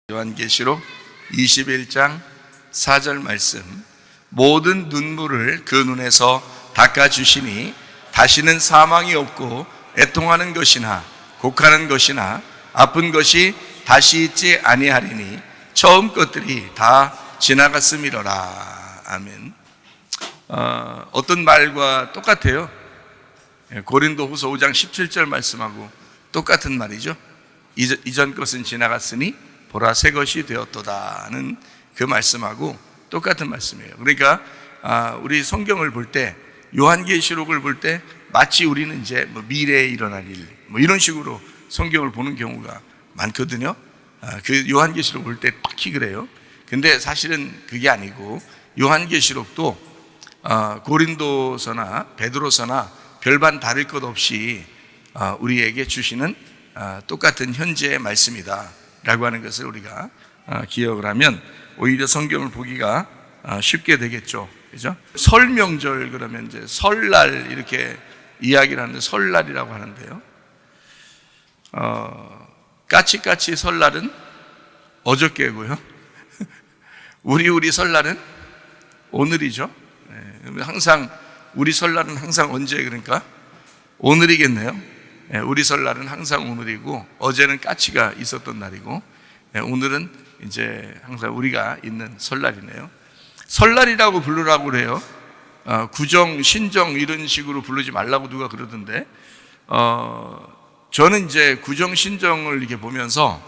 요한계시록 21장 4절 말씀. 모든 눈물을 그 눈에서 닦아주시니 다시는 사망이 없고 애통하는 것이나 곡하는 것이나 아픈 것이 다시 있지 아니하리니 처음 것들이 다 지나갔음이로라. 아멘. 어떤 말과 똑같아요. 고린도후서 5장 17절 말씀하고 똑같은 말이죠. 이전 것은 지나갔으니 보라 새 것이 되었도다는 그 말씀하고 똑같은 말씀이에요. 그러니까 우리 성경을 볼 때, 요한계시록을 볼 때 마치 우리는 이제 미래에 일어날 일 이런 식으로 성경을 보는 경우가 많거든요. 그 요한계시록 볼 때 특히 그래요. 근데 사실은 그게 아니고 요한계시록도 고린도서나 베드로서나 별반 다를 것 없이 우리에게 주시는 똑같은 현재의 말씀이다 라고 하는 것을 우리가 기억을 하면 오히려 성경을 보기가 쉽게 되겠죠. 그죠? 설 명절 그러면 이제 설날 이렇게 이야기를 하는데 설날이라고 하는데요. 까치까치 설날은 어저께고요. 우리 설날은 오늘이죠. 항상 우리 설날은 항상 언제 그러니까 오늘이겠네요. 우리 설날은 항상 오늘이고 어제는 까치가 있었던 날이고 오늘은 이제 항상 우리가 있는 설날이네요. 설날이라고 부르라고 그래요. 구정, 신정 이런 식으로 부르지 말라고 누가 그러던데 저는 이제 구정, 신정을 이렇게 보면서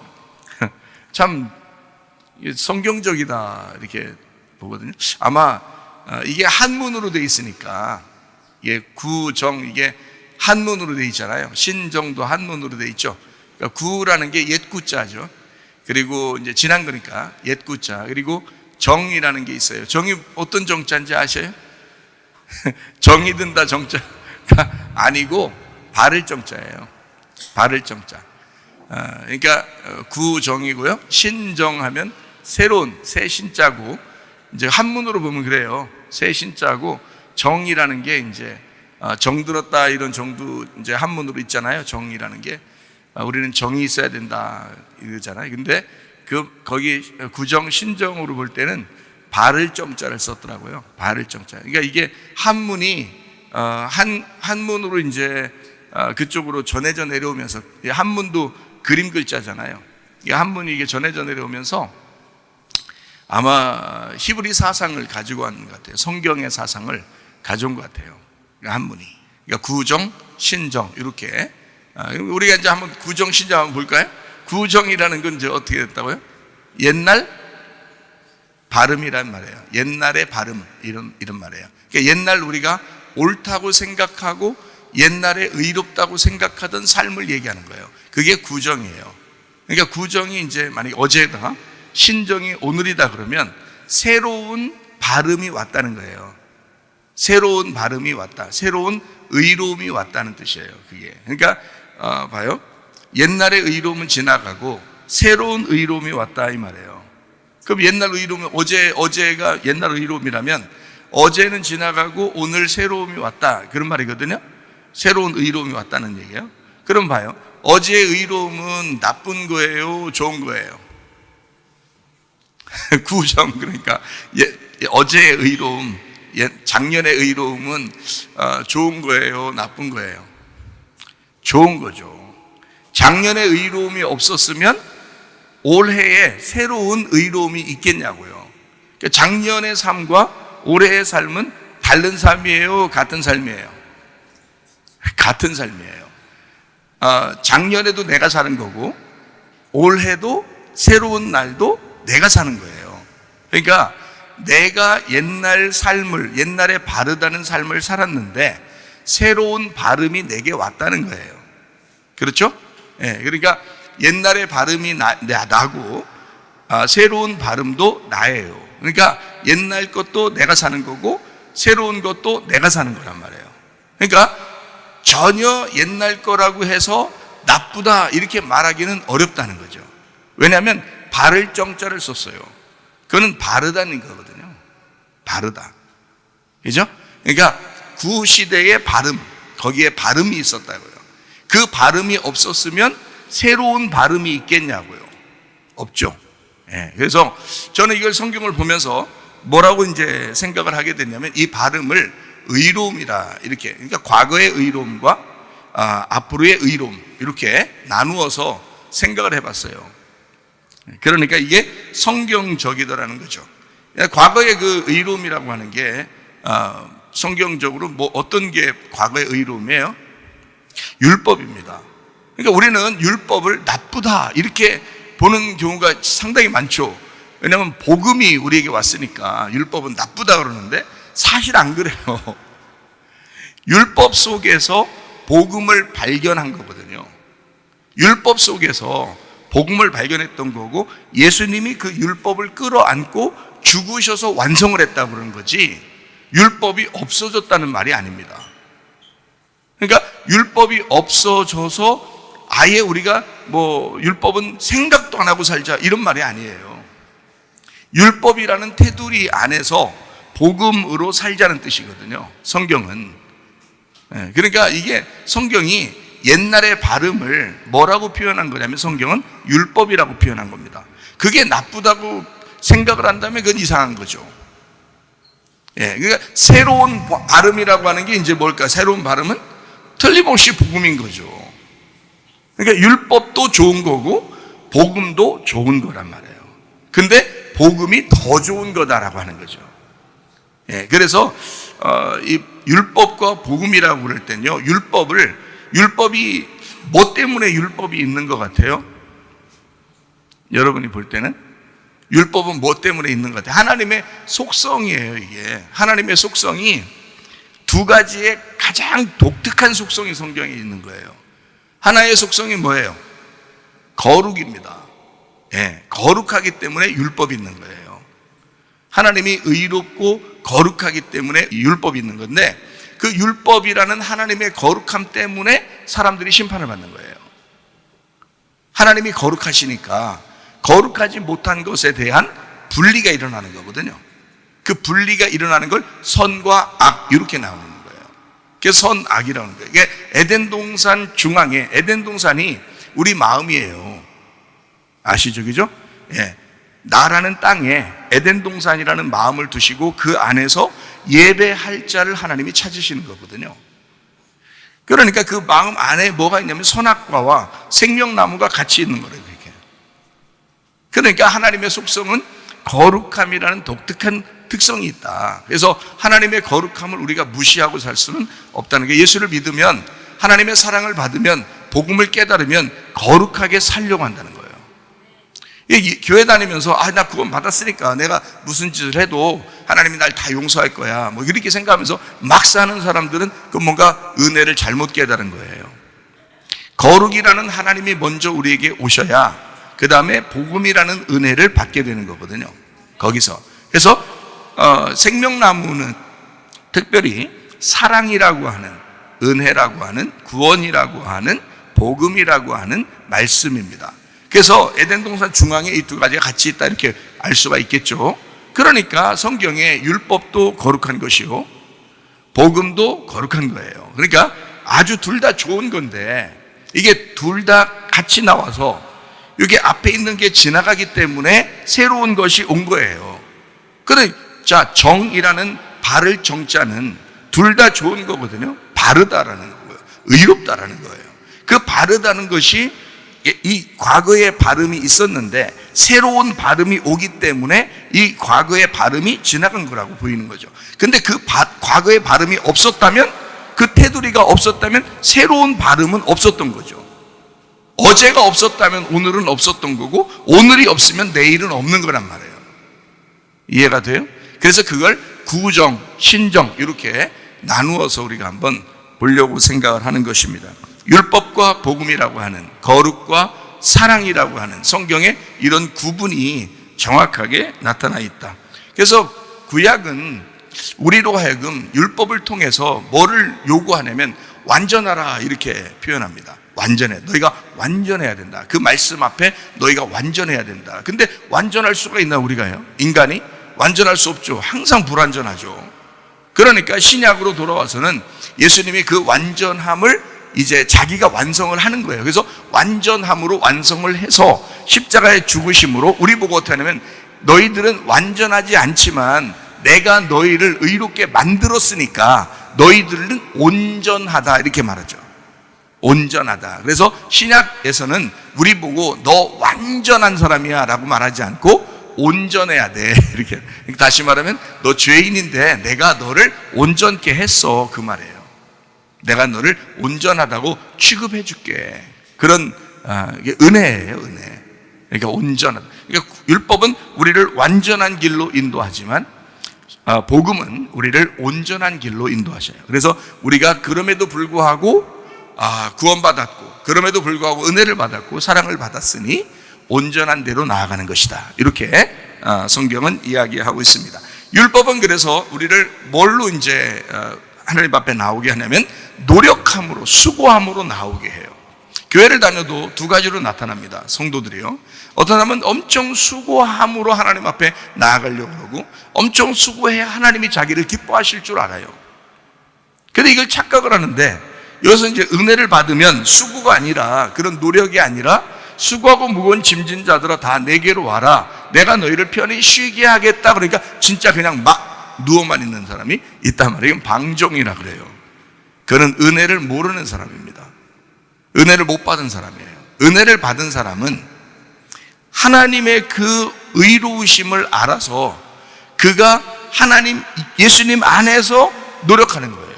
참 성경적이다 이렇게 보거든요. 아마 이게 한문으로 돼 있으니까 이게 구정 이게 한문으로 돼 있잖아요. 신정도 한문으로 돼 있죠. 그러니까 구라는 게 옛구자죠. 그리고 이제 지난 거니까 옛구자. 그리고 정이라는 게 있어요. 정이 어떤 정자인지 아셔요? 정이 든다 정자가 아니고 바를 정자예요. 바를 정자. 그러니까 구정이고요. 신정하면 새로운 새 신자고 이제 한문으로 보면 그래요. 새 신자고 정이라는 게 이제 정들었다 이런 정도 이제 한문으로 있잖아요. 정이라는 게 우리는 정이 있어야 된다 이러잖아요. 근데 거기 구정 신정으로 볼 때는 바를 정자를 썼더라고요. 바를 정자. 그러니까 이게 한문이 한문으로 이제 그쪽으로 전해져 내려오면서 한문도 그림 글자잖아요. 한문이 이게 전해져 내려오면서 아마 히브리 사상을 가지고 온 것 같아요. 성경의 사상을 가져온 것 같아요. 한문이. 그러니까 구정, 신정 이렇게 우리가 이제 한번 구정, 신정 한번 볼까요? 구정이라는 건 이제 어떻게 됐다고요? 옛날 발음이란 말이에요. 옛날의 발음 이런 말이에요. 그러니까 옛날 우리가 옳다고 생각하고 옛날에 의롭다고 생각하던 삶을 얘기하는 거예요. 그게 구정이에요. 그러니까 구정이 이제 만약에 어제다, 신정이 오늘이다 그러면 새로운 발음이 왔다는 거예요. 새로운 발음이 왔다. 새로운 의로움이 왔다는 뜻이에요. 그게. 그러니까 봐요. 옛날의 의로움은 지나가고 새로운 의로움이 왔다 이 말이에요. 그럼 옛날 의로움은 어제가 옛날 의로움이라면 어제는 지나가고 오늘 새로움이 왔다 그런 말이거든요. 새로운 의로움이 왔다는 얘기예요. 그럼 봐요. 어제의 의로움은 나쁜 거예요, 좋은 거예요? 구정 그러니까 어제의 의로움 작년의 의로움은 좋은 거예요? 나쁜 거예요? 좋은 거죠. 작년의 의로움이 없었으면 올해에 새로운 의로움이 있겠냐고요. 그러니까 작년의 삶과 올해의 삶은 다른 삶이에요? 같은 삶이에요? 같은 삶이에요. 작년에도 내가 사는 거고 올해도 새로운 날도 내가 사는 거예요. 그러니까 내가 옛날 삶을 옛날에 바르다는 삶을 살았는데 새로운 발음이 내게 왔다는 거예요. 그렇죠? 그러니까 옛날의 발음이 나고 새로운 발음도 나예요. 그러니까 옛날 것도 내가 사는 거고 새로운 것도 내가 사는 거란 말이에요. 그러니까 전혀 옛날 거라고 해서 나쁘다 이렇게 말하기는 어렵다는 거죠. 왜냐하면 바를 정자를 썼어요. 그거는 바르다는 거거든요. 바르다. 그죠? 그러니까 구시대의 발음, 거기에 발음이 있었다고요. 그 발음이 없었으면 새로운 발음이 있겠냐고요. 없죠. 그래서 저는 이걸 성경을 보면서 뭐라고 이제 생각을 하게 됐냐면, 이 발음을 의로움이라 이렇게, 그러니까 과거의 의로움과 앞으로의 의로움 이렇게 나누어서 생각을 해봤어요. 그러니까 이게 성경적이더라는 거죠. 과거의 그 의로움이라고 하는 게 성경적으로 뭐 어떤 게 과거의 의로움이에요? 율법입니다. 그러니까 우리는 율법을 나쁘다 이렇게 보는 경우가 상당히 많죠. 왜냐하면 복음이 우리에게 왔으니까 율법은 나쁘다 그러는데 사실 안 그래요. 율법 속에서 복음을 발견한 거거든요. 율법 속에서 복음을 발견했던 거고, 예수님이 그 율법을 끌어안고 죽으셔서 완성을 했다고 그러는 거지, 율법이 없어졌다는 말이 아닙니다. 그러니까 율법이 없어져서 아예 우리가 뭐 율법은 생각도 안 하고 살자 이런 말이 아니에요. 율법이라는 테두리 안에서 복음으로 살자는 뜻이거든요, 성경은. 그러니까 이게 성경이 옛날의 발음을 뭐라고 표현한 거냐면, 성경은 율법이라고 표현한 겁니다. 그게 나쁘다고 생각을 한다면 그건 이상한 거죠. 그러니까 새로운 발음이라고 하는 게 이제 뭘까? 새로운 발음은 틀림없이 복음인 거죠. 그러니까 율법도 좋은 거고 복음도 좋은 거란 말이에요. 근데 복음이 더 좋은 거다라고 하는 거죠. 그래서 이 율법과 복음이라고 그럴 때는요, 율법이 뭐 때문에 율법이 있는 것 같아요? 여러분이 볼 때는 율법은 뭐 때문에 있는 것 같아요? 하나님의 속성이에요. 이게 하나님의 속성이 두 가지의 가장 독특한 속성이 성경에 있는 거예요. 하나의 속성이 뭐예요? 거룩입니다. 거룩하기 때문에 율법이 있는 거예요. 하나님이 의롭고 거룩하기 때문에 율법이 있는 건데, 그 율법이라는 하나님의 거룩함 때문에 사람들이 심판을 받는 거예요. 하나님이 거룩하시니까 거룩하지 못한 것에 대한 분리가 일어나는 거거든요. 그 분리가 일어나는 걸 선과 악 이렇게 나오는 거예요. 그게 선악이라는 거예요. 이게 에덴 동산 중앙에, 에덴 동산이 우리 마음이에요. 아시죠? 그죠? 나라는 땅에 에덴 동산이라는 마음을 두시고 그 안에서 예배할 자를 하나님이 찾으시는 거거든요. 그러니까 그 마음 안에 뭐가 있냐면 선악과와 생명나무가 같이 있는 거예요. 그렇게. 그러니까 하나님의 속성은 거룩함이라는 독특한 특성이 있다. 그래서 하나님의 거룩함을 우리가 무시하고 살 수는 없다는 게, 예수를 믿으면, 하나님의 사랑을 받으면, 복음을 깨달으면 거룩하게 살려고 한다는 거예요. 교회 다니면서 나 구원 받았으니까 내가 무슨 짓을 해도 하나님이 날 다 용서할 거야 뭐 이렇게 생각하면서 막 사는 사람들은 그 뭔가 은혜를 잘못 깨달은 거예요. 거룩이라는 하나님이 먼저 우리에게 오셔야 그 다음에 복음이라는 은혜를 받게 되는 거거든요. 거기서. 그래서 생명나무는 특별히 사랑이라고 하는, 은혜라고 하는, 구원이라고 하는, 복음이라고 하는 말씀입니다. 그래서 에덴 동산 중앙에 이 두 가지가 같이 있다 이렇게 알 수가 있겠죠. 그러니까 성경에 율법도 거룩한 것이요, 복음도 거룩한 거예요. 그러니까 아주 둘 다 좋은 건데, 이게 둘 다 같이 나와서 여기 앞에 있는 게 지나가기 때문에 새로운 것이 온 거예요. 자, 정이라는 바를 정자는 둘 다 좋은 거거든요. 바르다라는 거예요. 의롭다라는 거예요. 그 바르다는 것이 이 과거의 발음이 있었는데 새로운 발음이 오기 때문에 이 과거의 발음이 지나간 거라고 보이는 거죠. 근데 그 과거의 발음이 없었다면, 그 테두리가 없었다면 새로운 발음은 없었던 거죠. 어제가 없었다면 오늘은 없었던 거고, 오늘이 없으면 내일은 없는 거란 말이에요. 이해가 돼요? 그래서 그걸 구정, 신정 이렇게 나누어서 우리가 한번 보려고 생각을 하는 것입니다. 율법과 복음이라고 하는, 거룩과 사랑이라고 하는 성경에 이런 구분이 정확하게 나타나 있다. 그래서 구약은 우리로 하여금 율법을 통해서 뭐를 요구하냐면 완전하라 이렇게 표현합니다. 완전해. 너희가 완전해야 된다. 그 말씀 앞에 너희가 완전해야 된다. 근데 완전할 수가 있나 우리가요? 인간이? 완전할 수 없죠. 항상 불완전하죠. 그러니까 신약으로 돌아와서는 예수님이 그 완전함을 이제 자기가 완성을 하는 거예요. 그래서 완전함으로 완성을 해서 십자가의 죽으심으로 우리 보고 어떻게 하냐면 너희들은 완전하지 않지만 내가 너희를 의롭게 만들었으니까 너희들은 온전하다 이렇게 말하죠. 온전하다. 그래서 신약에서는 우리 보고 너 완전한 사람이야 라고 말하지 않고 온전해야 돼 이렇게. 다시 말하면 너 죄인인데 내가 너를 온전케 했어 그 말이에요. 내가 너를 온전하다고 취급해 줄게. 그런 이게 은혜예요, 은혜. 그러니까 온전하다. 그러니까 율법은 우리를 완전한 길로 인도하지만 복음은 우리를 온전한 길로 인도하셔요. 그래서 우리가 그럼에도 불구하고 구원받았고 그럼에도 불구하고 은혜를 받았고 사랑을 받았으니 온전한 대로 나아가는 것이다. 이렇게 성경은 이야기하고 있습니다. 율법은 그래서 우리를 뭘로 이제 하나님 앞에 나오게 하냐면 노력함으로 수고함으로 나오게 해요. 교회를 다녀도 두 가지로 나타납니다. 성도들이요. 어떤 사람은 엄청 수고함으로 하나님 앞에 나아가려고 하고 엄청 수고해야 하나님이 자기를 기뻐하실 줄 알아요. 근데 이걸 착각을 하는데 여기서 이제 은혜를 받으면 수고가 아니라 그런 노력이 아니라 수고하고 무거운 짐진 자들아 다 내게로 와라. 내가 너희를 편히 쉬게 하겠다. 그러니까 진짜 그냥 막 누워만 있는 사람이 있단 말이에요. 이건 방종이라 그래요. 그는 은혜를 모르는 사람입니다. 은혜를 못 받은 사람이에요. 은혜를 받은 사람은 하나님의 그 의로우심을 알아서 그가 하나님, 예수님 안에서 노력하는 거예요.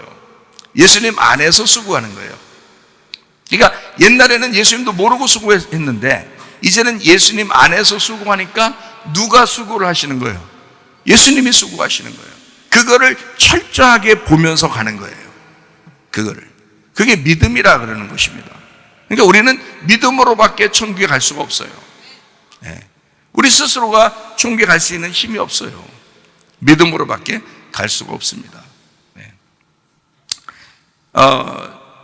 예수님 안에서 수고하는 거예요. 그러니까 옛날에는 예수님도 모르고 수고했는데 이제는 예수님 안에서 수고하니까 누가 수고를 하시는 거예요? 예수님이 수고하시는 거예요. 그거를 철저하게 보면서 가는 거예요. 그게 믿음이라 그러는 것입니다. 그러니까 우리는 믿음으로밖에 천국에 갈 수가 없어요. 우리 스스로가 천국에 갈 수 있는 힘이 없어요. 믿음으로밖에 갈 수가 없습니다.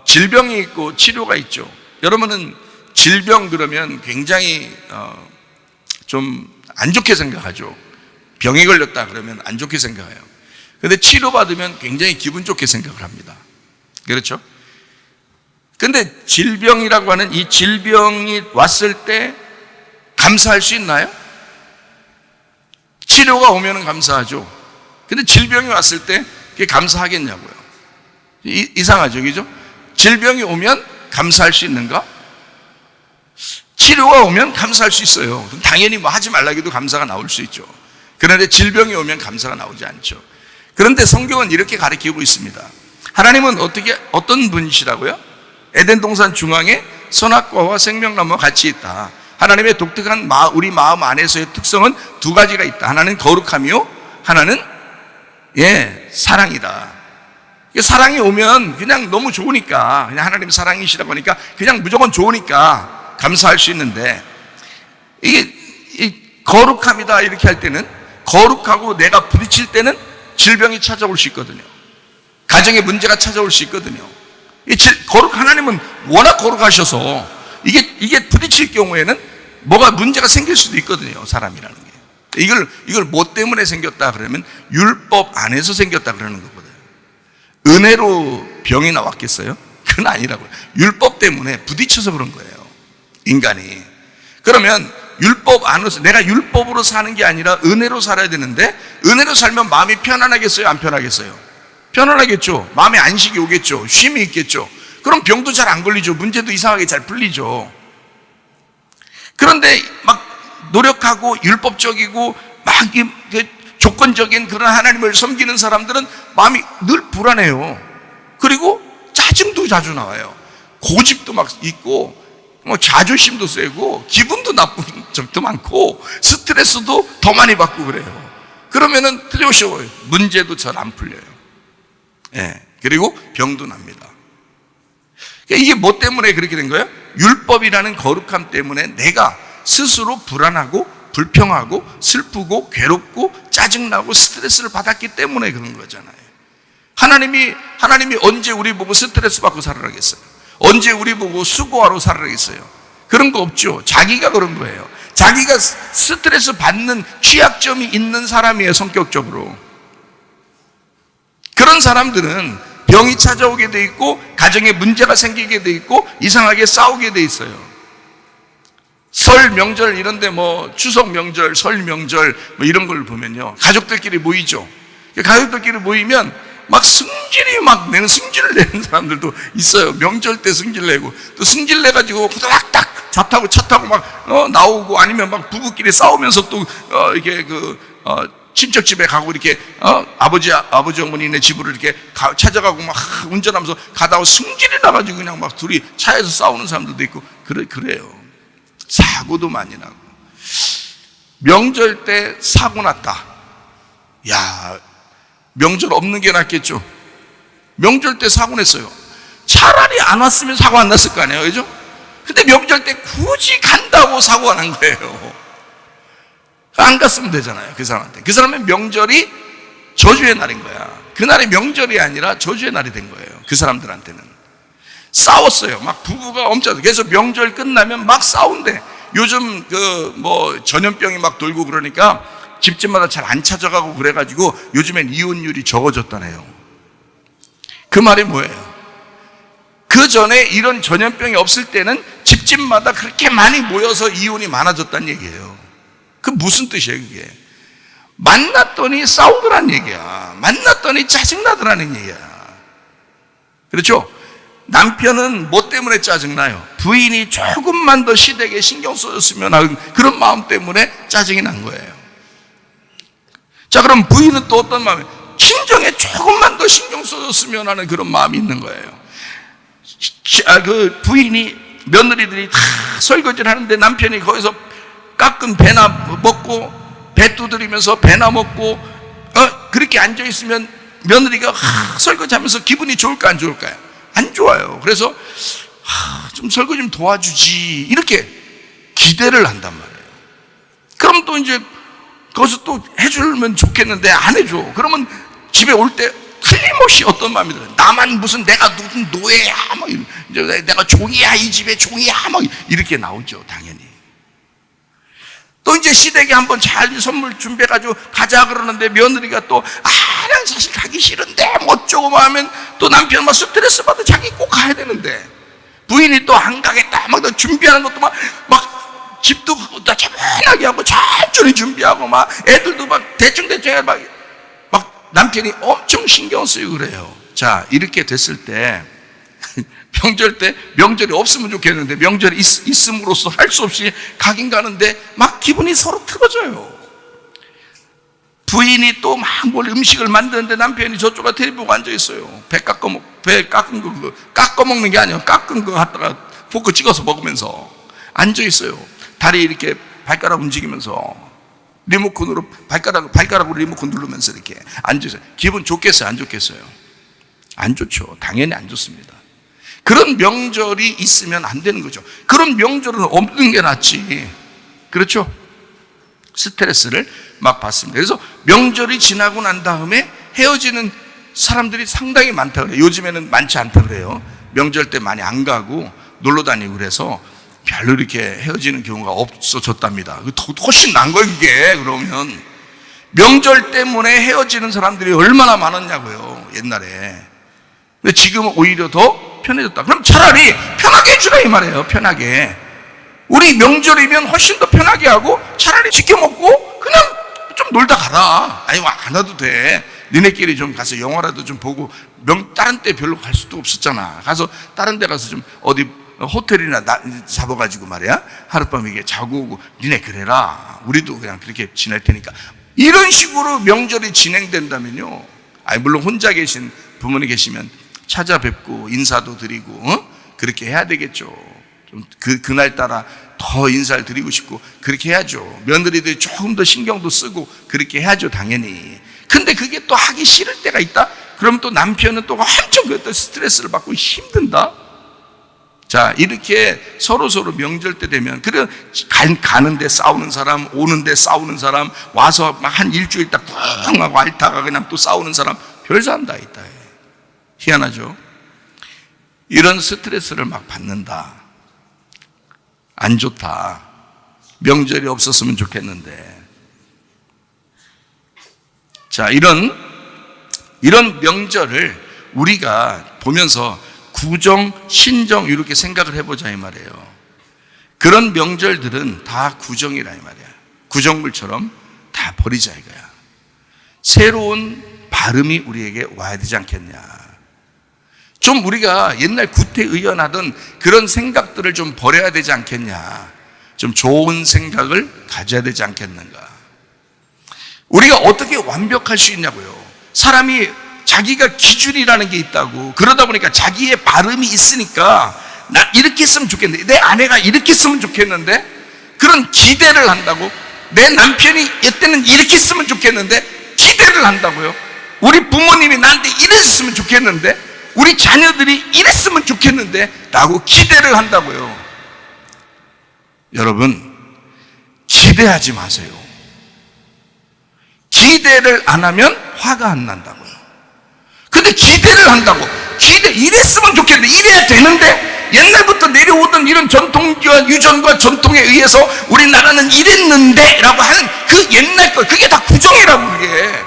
질병이 있고 치료가 있죠. 여러분은 질병 그러면 굉장히 좀 안 좋게 생각하죠. 병이 걸렸다 그러면 안 좋게 생각해요. 그런데 치료받으면 굉장히 기분 좋게 생각을 합니다. 그렇죠? 근데 질병이라고 하는 이 질병이 왔을 때 감사할 수 있나요? 치료가 오면 감사하죠. 근데 질병이 왔을 때 그게 감사하겠냐고요. 이상하죠, 그죠? 질병이 오면 감사할 수 있는가? 치료가 오면 감사할 수 있어요. 그럼 당연히 뭐 하지 말라 해도 감사가 나올 수 있죠. 그런데 질병이 오면 감사가 나오지 않죠. 그런데 성경은 이렇게 가르치고 있습니다. 하나님은 어떤 분이시라고요? 에덴 동산 중앙에 선악과와 생명나무와 같이 있다. 하나님의 독특한 우리 마음 안에서의 특성은 두 가지가 있다. 하나는 거룩함이요, 하나는 사랑이다. 사랑이 오면 그냥 너무 좋으니까, 그냥 하나님 사랑이시라고 하니까 그냥 무조건 좋으니까 감사할 수 있는데, 이게 거룩함이다 이렇게 할 때는, 거룩하고 내가 부딪힐 때는 질병이 찾아올 수 있거든요. 가정에 문제가 찾아올 수 있거든요. 하나님은 워낙 거룩하셔서 이게 부딪힐 경우에는 뭐가 문제가 생길 수도 있거든요. 사람이라는 게. 이걸 뭐 때문에 생겼다 그러면 율법 안에서 생겼다 그러는 것보다 은혜로 병이 나왔겠어요? 그건 아니라고요. 율법 때문에 부딪혀서 그런 거예요. 인간이. 그러면 율법 안에서 내가 율법으로 사는 게 아니라 은혜로 살아야 되는데, 은혜로 살면 마음이 편안하겠어요? 안 편하겠어요? 편안하겠죠. 마음에 안식이 오겠죠. 쉼이 있겠죠. 그럼 병도 잘 안 걸리죠. 문제도 이상하게 잘 풀리죠. 그런데 막 노력하고 율법적이고 막 조건적인 그런 하나님을 섬기는 사람들은 마음이 늘 불안해요. 그리고 짜증도 자주 나와요. 고집도 막 있고 자존심도 세고 기분도 나쁜 적도 많고 스트레스도 더 많이 받고 그래요. 그러면은 틀림없이 문제도 잘 안 풀려요. 그리고 병도 납니다. 이게 뭐 때문에 그렇게 된 거예요? 율법이라는 거룩함 때문에 내가 스스로 불안하고 불평하고 슬프고 괴롭고 짜증나고 스트레스를 받았기 때문에 그런 거잖아요. 하나님이 언제 우리 보고 스트레스 받고 살아라겠어요? 언제 우리 보고 수고하러 살아라겠어요? 그런 거 없죠. 자기가 그런 거예요. 자기가 스트레스 받는 취약점이 있는 사람이에요. 성격적으로. 그런 사람들은 병이 찾아오게 돼 있고, 가정에 문제가 생기게 돼 있고, 이상하게 싸우게 돼 있어요. 설 명절 이런데 뭐 추석 명절, 설 명절 뭐 이런 걸 보면요, 가족들끼리 모이죠. 가족들끼리 모이면 막 승질이 막 내는, 승질을 내는 사람들도 있어요. 명절 때 승질 내고, 또 승질 내가지고 후다닥 차 타고 막 나오고, 아니면 막 부부끼리 싸우면서 또 이게 친척 집에 가고, 이렇게 아버지 어머니네 집으로 이렇게 찾아가고 막 운전하면서 가다가 승질이 나가지고 그냥 막 둘이 차에서 싸우는 사람들도 있고 그래요. 사고도 많이 나고. 명절 때 사고 났다. 야, 명절 없는 게 낫겠죠. 명절 때 사고 냈어요. 차라리 안 왔으면 사고 안 났을 거 아니에요, 그죠? 근데 명절 때 굳이 간다고 사고가 난 거예요. 안 갔으면 되잖아요, 그 사람한테. 그 사람의 명절이 저주의 날인 거야. 그날이 명절이 아니라 저주의 날이 된 거예요, 그 사람들한테는. 싸웠어요. 막 부부가 엄청. 그래서 명절 끝나면 막 싸운대. 요즘 전염병이 막 돌고 그러니까 집집마다 잘 안 찾아가고 그래가지고 요즘엔 이혼율이 적어졌다네요. 그 말이 뭐예요? 그 전에 이런 전염병이 없을 때는 집집마다 그렇게 많이 모여서 이혼이 많아졌다는 얘기예요. 그 무슨 뜻이에요, 그게? 만났더니 싸우더란 얘기야. 만났더니 짜증나더라는 얘기야. 그렇죠? 남편은 뭐 때문에 짜증나요? 부인이 조금만 더 시댁에 신경 써줬으면 하는 그런 마음 때문에 짜증이 난 거예요. 자, 그럼 부인은 또 어떤 마음이에요? 친정에 조금만 더 신경 써줬으면 하는 그런 마음이 있는 거예요. 그 부인이, 며느리들이 다 설거지를 하는데 남편이 거기서 깎은 배나 먹고, 배 두드리면서 배나 먹고, 그렇게 앉아있으면 며느리가 설거지하면서 기분이 좋을까 안 좋을까요? 안 좋아요. 그래서 좀 설거지 좀 도와주지, 이렇게 기대를 한단 말이에요. 그럼 또 이제 거기서 또 해주면 좋겠는데 안 해줘. 그러면 집에 올 때 틀림없이 어떤 마음이 들어요? 나만 무슨, 내가 무슨 노예야, 막 이제 내가 종이야, 이 집의 종이야, 막 이렇게 나오죠, 당연히. 또 이제 시댁에 한번 잘 선물 준비해가지고 가자 그러는데 며느리가 또 난 사실 가기 싫은데 뭐 어쩌고 막 하면 또 남편 막 스트레스 받아, 자기 꼭 가야 되는데 부인이 또 안 가겠다 막 준비하는 것도 막 집도 차분하게 하고 천천히 준비하고 막 애들도 막 대충 막 남편이 엄청 신경 쓰이고 그래요. 자, 이렇게 됐을 때 명절 때, 명절이 없으면 좋겠는데 명절이 있음으로써 할 수 없이 가긴 가는데 막 기분이 서로 틀어져요. 부인이 또 막 뭘 음식을 만드는데 남편이 저쪽에 텔레비 보고 앉아있어요. 배 깎은 거, 깎아 먹는 게 아니에요. 깎은 거 갖다가 포크 찍어서 먹으면서 앉아있어요. 다리 이렇게 발가락 움직이면서 리모컨으로 발가락으로 리모컨 누르면서 이렇게 앉아있어요. 기분 좋겠어요, 안 좋겠어요? 안 좋죠. 당연히 안 좋습니다. 그런 명절이 있으면 안 되는 거죠. 그런 명절은 없는 게 낫지. 그렇죠? 스트레스를 막 받습니다. 그래서 명절이 지나고 난 다음에 헤어지는 사람들이 상당히 많다 그래요. 요즘에는 많지 않다 그래요. 명절 때 많이 안 가고 놀러 다니고 그래서 별로 이렇게 헤어지는 경우가 없어졌답니다. 훨씬 난 거예요, 그게. 그러면 명절 때문에 헤어지는 사람들이 얼마나 많았냐고요, 옛날에. 근데 지금은 오히려 더 편해졌다. 그럼 차라리 편하게 해주라 이 말이에요. 편하게. 우리 명절이면 훨씬 더 편하게 하고 차라리 지켜 먹고 그냥 좀 놀다 가라. 아니 안 와도 돼. 너네끼리 좀 가서 영화라도 좀 보고. 다른 때 별로 갈 수도 없었잖아. 가서 다른 데 가서 좀 어디 호텔이나 잡아가지고 말이야, 하룻밤 이게 자고 오고. 니네 그래라. 우리도 그냥 그렇게 지낼 테니까. 이런 식으로 명절이 진행된다면요, 물론 혼자 계신 부모님 계시면 찾아뵙고 인사도 드리고 그렇게 해야 되겠죠. 좀 그날따라 더 인사를 드리고 싶고 그렇게 해야죠. 며느리들이 조금 더 신경도 쓰고 그렇게 해야죠, 당연히. 근데 그게 또 하기 싫을 때가 있다? 그러면 또 남편은 또 엄청 또 스트레스를 받고 힘든다? 자, 이렇게 서로 명절 때 되면, 그래, 가는데 싸우는 사람, 오는데 싸우는 사람, 와서 막 한 일주일 딱 쿵 하고 앓다가 그냥 또 싸우는 사람, 별 사람 다 있다. 희한하죠? 이런 스트레스를 막 받는다. 안 좋다. 명절이 없었으면 좋겠는데. 자, 이런 명절을 우리가 보면서 구정, 신정 이렇게 생각을 해보자 이 말이에요. 그런 명절들은 다 구정이라 이 말이야. 구정물처럼 다 버리자 이거야. 새로운 발음이 우리에게 와야 되지 않겠냐. 좀 우리가 옛날 구태의연하던 그런 생각들을 좀 버려야 되지 않겠냐. 좀 좋은 생각을 가져야 되지 않겠는가. 우리가 어떻게 완벽할 수 있냐고요. 사람이 자기가 기준이라는 게 있다고. 그러다 보니까 자기의 발음이 있으니까 나 이렇게 했으면 좋겠는데, 내 아내가 이렇게 했으면 좋겠는데, 그런 기대를 한다고. 내 남편이 이때는 이렇게 했으면 좋겠는데 기대를 한다고요. 우리 부모님이 나한테 이랬으면 좋겠는데, 우리 자녀들이 이랬으면 좋겠는데 라고 기대를 한다고요. 여러분, 기대하지 마세요. 기대를 안 하면 화가 안 난다고요. 근데 기대를 한다고. 이랬으면 좋겠는데, 이래야 되는데, 옛날부터 내려오던 이런 전통과 유전과 전통에 의해서 우리나라는 이랬는데 라고 하는 그 옛날 것, 그게 다 구정이라고. 그게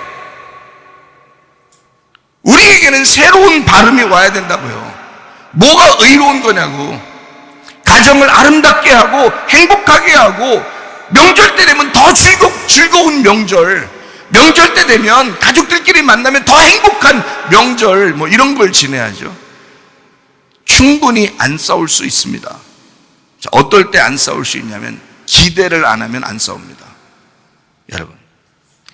우리에게는 새로운 발음이 와야 된다고요. 뭐가 의로운 거냐고. 가정을 아름답게 하고 행복하게 하고, 명절 때 되면 더 즐거운 명절 때 되면 가족들끼리 만나면 더 행복한 명절, 뭐 이런 걸 지내야죠. 충분히 안 싸울 수 있습니다. 자, 어떨 때 안 싸울 수 있냐면 기대를 안 하면 안 싸웁니다. 여러분,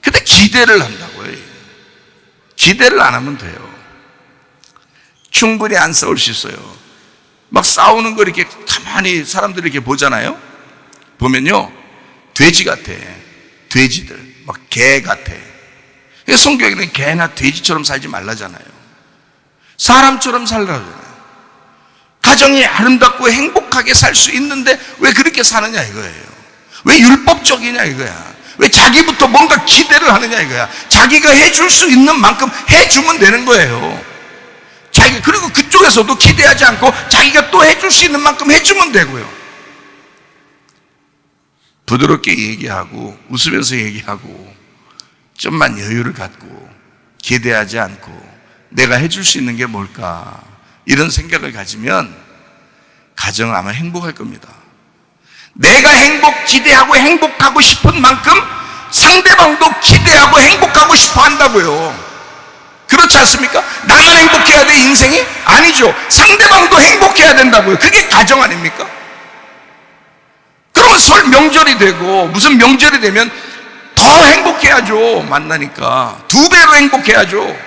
근데 기대를 한다고요. 기대를 안 하면 돼요. 충분히 안 싸울 수 있어요. 막 싸우는 거 이렇게 가만히 사람들이 이렇게 보잖아요. 보면요, 돼지 같아. 돼지들 막 개 같아. 성경에는 개나 돼지처럼 살지 말라잖아요. 사람처럼 살라잖아요. 가정이 아름답고 행복하게 살 수 있는데 왜 그렇게 사느냐 이거예요. 왜 율법적이냐 이거야. 왜 자기부터 뭔가 기대를 하느냐 이거야. 자기가 해줄 수 있는 만큼 해주면 되는 거예요. 그리고 그쪽에서도 기대하지 않고 자기가 또 해줄 수 있는 만큼 해주면 되고요. 부드럽게 얘기하고 웃으면서 얘기하고 좀만 여유를 갖고 기대하지 않고 내가 해줄 수 있는 게 뭘까, 이런 생각을 가지면 가정은 아마 행복할 겁니다. 내가 기대하고 행복하고 싶은 만큼 상대방도 기대하고 행복하고 싶어 한다고요. 그렇지 않습니까? 나만 행복해야 돼 인생이? 아니죠. 상대방도 행복해야 된다고요. 그게 가정 아닙니까? 그러면 설 명절이 되고 무슨 명절이 되면 더 행복해야죠. 만나니까 2배로 행복해야죠.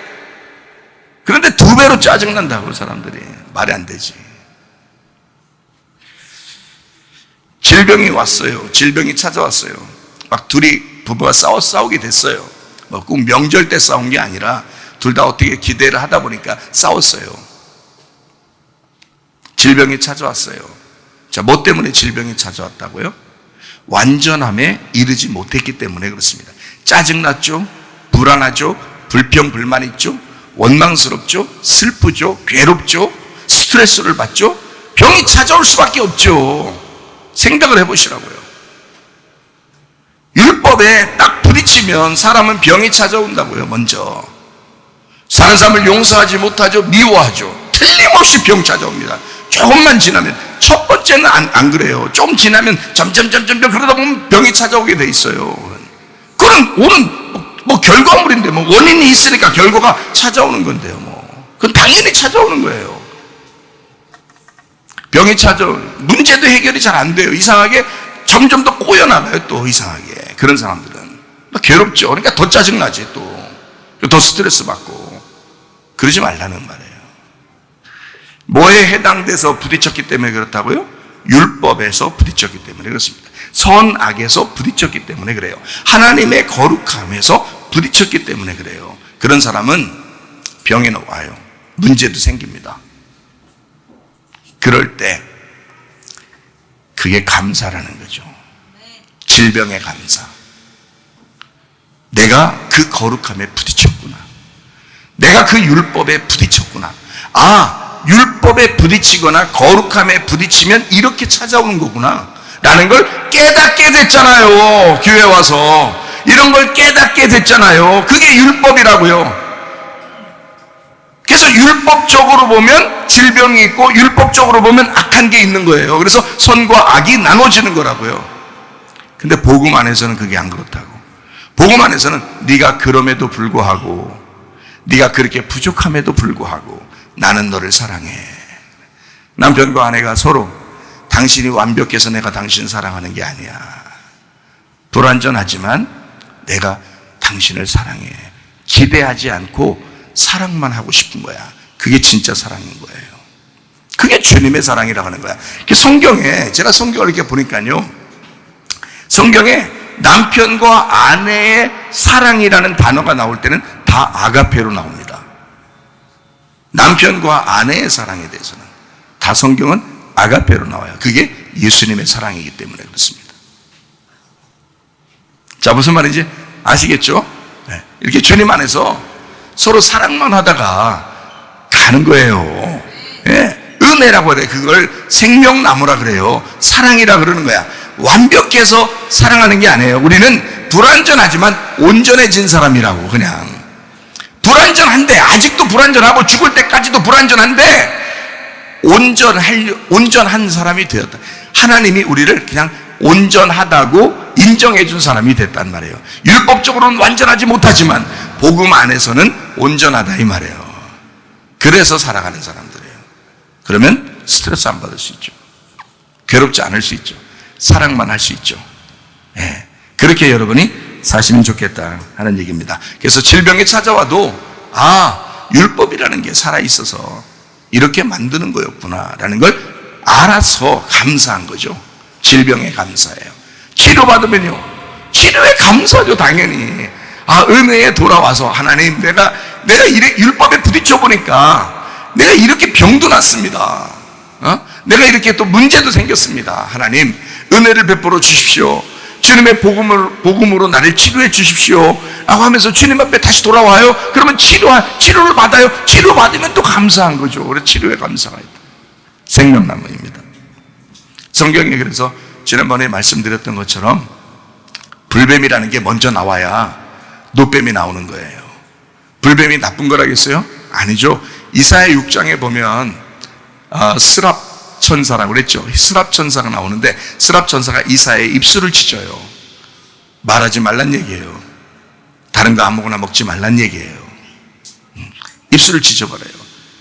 그런데 2배로 짜증난다고 사람들이. 말이 안 되지. 질병이 왔어요. 질병이 찾아왔어요. 막 둘이 부부가 싸우게 됐어요. 뭐 꼭 명절 때 싸운 게 아니라 둘 다 어떻게 기대를 하다 보니까 싸웠어요. 질병이 찾아왔어요. 자, 뭐 때문에 질병이 찾아왔다고요? 완전함에 이르지 못했기 때문에 그렇습니다. 짜증났죠? 불안하죠? 불평불만 있죠? 원망스럽죠? 슬프죠? 괴롭죠? 스트레스를 받죠? 병이 찾아올 수밖에 없죠. 생각을 해보시라고요. 율법에 딱 부딪히면 사람은 병이 찾아온다고요. 먼저 사는 사람을 용서하지 못하죠. 미워하죠. 틀림없이 병 찾아옵니다. 조금만 지나면, 첫 번째는 안 그래요. 좀 지나면 점점 그러다 보면 병이 찾아오게 돼 있어요. 그건 오는 결과물인데, 원인이 있으니까 결과가 찾아오는 건데요. 그건 당연히 찾아오는 거예요. 병이 문제도 해결이 잘 안 돼요. 이상하게 점점 더 꼬여나가요. 또 이상하게 그런 사람들은 괴롭죠. 그러니까 더 짜증나지. 더 스트레스 받고. 그러지 말라는 말이에요. 뭐에 해당돼서 부딪혔기 때문에 그렇다고요? 율법에서 부딪혔기 때문에 그렇습니다. 선악에서 부딪혔기 때문에 그래요. 하나님의 거룩함에서 부딪혔기 때문에 그래요. 그런 사람은 병에 와요. 문제도 생깁니다. 그럴 때 그게 감사라는 거죠. 질병의 감사. 내가 그 거룩함에 부딪혔구나. 내가 그 율법에 부딪혔구나. 율법에 부딪히거나 거룩함에 부딪히면 이렇게 찾아오는 거구나 라는 걸 깨닫게 됐잖아요. 교회 와서 이런 걸 깨닫게 됐잖아요. 그게 율법이라고요. 그래서 율법적으로 보면 질병이 있고 율법적으로 보면 악한 게 있는 거예요. 그래서 선과 악이 나눠지는 거라고요. 근데 복음 안에서는 그게 안 그렇다고. 복음 안에서는 네가 그럼에도 불구하고, 네가 그렇게 부족함에도 불구하고 나는 너를 사랑해. 남편과 아내가 서로 당신이 완벽해서 내가 당신 사랑하는 게 아니야. 불완전하지만 내가 당신을 사랑해. 기대하지 않고 사랑만 하고 싶은 거야. 그게 진짜 사랑인 거예요. 그게 주님의 사랑이라고 하는 거야. 성경에, 제가 성경을 이렇게 보니까요, 성경에 남편과 아내의 사랑이라는 단어가 나올 때는 다 아가페로 나옵니다. 남편과 아내의 사랑에 대해서는 다 성경은 아가페로 나와요. 그게 예수님의 사랑이기 때문에 그렇습니다. 자, 무슨 말인지 아시겠죠? 네. 이렇게 주님 안에서 서로 사랑만 하다가 가는 거예요. 네. 은혜라고 그래. 그걸 생명나무라 그래요. 사랑이라 그러는 거야. 완벽해서 사랑하는 게 아니에요. 우리는 불완전하지만 온전해진 사람이라고. 그냥 불완전한데, 아직도 불완전하고 죽을 때까지도 불완전한데 온전한 사람이 되었다. 하나님이 우리를 그냥 온전하다고 인정해 준 사람이 됐단 말이에요. 율법적으로는 완전하지 못하지만 복음 안에서는 온전하다 이 말이에요. 그래서 살아가는 사람들이에요. 그러면 스트레스 안 받을 수 있죠. 괴롭지 않을 수 있죠. 사랑만 할 수 있죠. 네. 그렇게 여러분이 사시면 좋겠다 하는 얘기입니다. 그래서 질병이 찾아와도 율법이라는 게 살아있어서 이렇게 만드는 거였구나라는 걸 알아서 감사한 거죠. 질병에 감사해요. 치료받으면요, 치료에 감사하죠. 당연히 은혜에 돌아와서 하나님, 내가 율법에 부딪혀 보니까 내가 이렇게 병도 났습니다. 내가 이렇게 또 문제도 생겼습니다. 하나님, 은혜를 베풀어 주십시오. 주님의 복음으로 나를 치료해 주십시오 라고 하면서 주님 앞에 다시 돌아와요. 그러면 치료를 받아요. 치료받으면 또 감사한 거죠. 그래서 치료에 감사가 있다. 생명나무입니다. 성경에 그래서 지난번에 말씀드렸던 것처럼 불뱀이라는 게 먼저 나와야 노뱀이 나오는 거예요. 불뱀이 나쁜 거라겠어요? 아니죠. 이사야 6장에 보면 스랍 천사라고 그랬죠. 스랍 천사가 나오는데 스랍 천사가 이사야의 입술을 찢어요. 말하지 말란 얘기예요. 다른 거 아무거나 먹지 말란 얘기예요. 입술을 찢어버려요.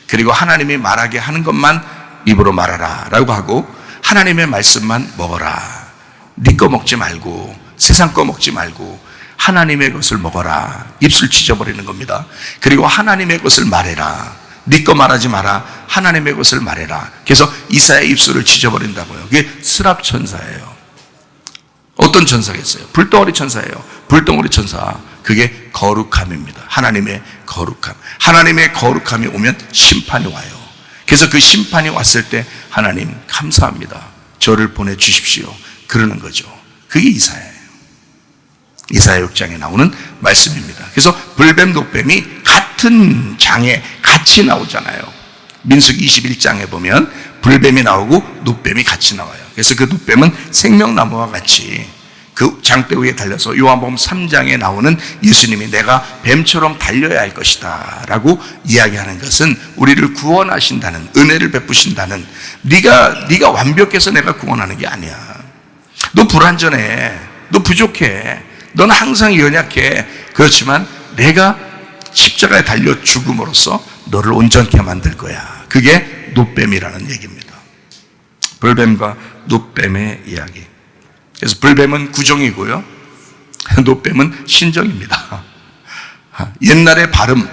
그리고 하나님이 말하게 하는 것만 입으로 말하라 라고 하고, 하나님의 말씀만 먹어라. 네 거 먹지 말고 세상 거 먹지 말고 하나님의 것을 먹어라. 입술 찢어버리는 겁니다. 그리고 하나님의 것을 말해라. 네 거 말하지 마라. 하나님의 것을 말해라. 그래서 이사야의 입술을 찢어버린다고요. 그게 스랍 천사예요. 어떤 천사겠어요? 불덩어리 천사예요. 불덩어리 천사. 그게 거룩함입니다. 하나님의 거룩함. 하나님의 거룩함이 오면 심판이 와요. 그래서 그 심판이 왔을 때 하나님 감사합니다. 저를 보내주십시오. 그러는 거죠. 그게 이사야예요. 이사야 6장에 나오는 말씀입니다. 그래서 불뱀, 노뱀이 같은 장에 같이 나오잖아요. 민수기 21장에 보면 불뱀이 나오고 노뱀이 같이 나와요. 그래서 그 노뱀은 생명나무와 같이 그 장대 위에 달려서 요한복음 3장에 나오는 예수님이 내가 뱀처럼 달려야 할 것이다 라고 이야기하는 것은 우리를 구원하신다는, 은혜를 베푸신다는, 네가 완벽해서 내가 구원하는 게 아니야. 너 불완전해. 너 부족해. 너는 항상 연약해. 그렇지만 내가 십자가에 달려 죽음으로써 너를 온전케 만들 거야. 그게 노뱀이라는 얘기입니다. 불뱀과 노뱀의 이야기. 그래서 불뱀은 구정이고요, 노뱀은 신정입니다. 옛날의 발음,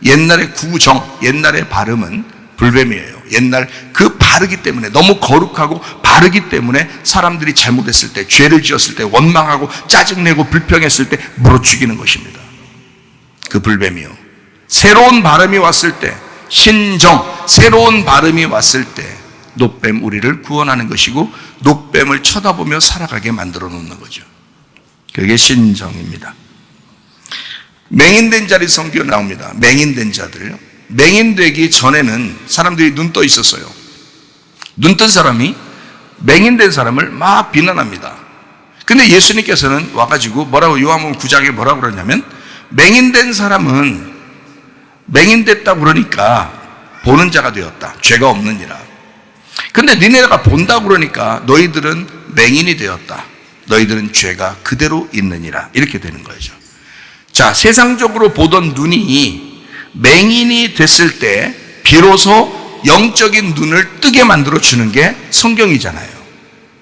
옛날의 구정, 옛날의 발음은 불뱀이에요. 옛날 그 바르기 때문에, 너무 거룩하고 바르기 때문에 사람들이 잘못했을 때, 죄를 지었을 때, 원망하고 짜증내고 불평했을 때 물어 죽이는 것입니다. 그 불뱀이요. 새로운 발음이 왔을 때, 신정, 새로운 발음이 왔을 때 노뱀, 우리를 구원하는 것이고 노뱀을 쳐다보며 살아가게 만들어 놓는 거죠. 그게 신정입니다. 맹인된 자리 성경에 나옵니다. 맹인된 자들. 맹인되기 전에는 사람들이 눈 떠 있었어요. 눈 뜬 사람이 맹인된 사람을 막 비난합니다. 근데 예수님께서는 와가지고 요한복음 9장에 뭐라고 그러냐면, 맹인된 사람은 맹인됐다 그러니까 보는 자가 되었다. 죄가 없느니라. 근데 니네가 본다 그러니까 너희들은 맹인이 되었다. 너희들은 죄가 그대로 있느니라. 이렇게 되는 거죠. 자, 세상적으로 보던 눈이 맹인이 됐을 때 비로소 영적인 눈을 뜨게 만들어 주는 게 성경이잖아요.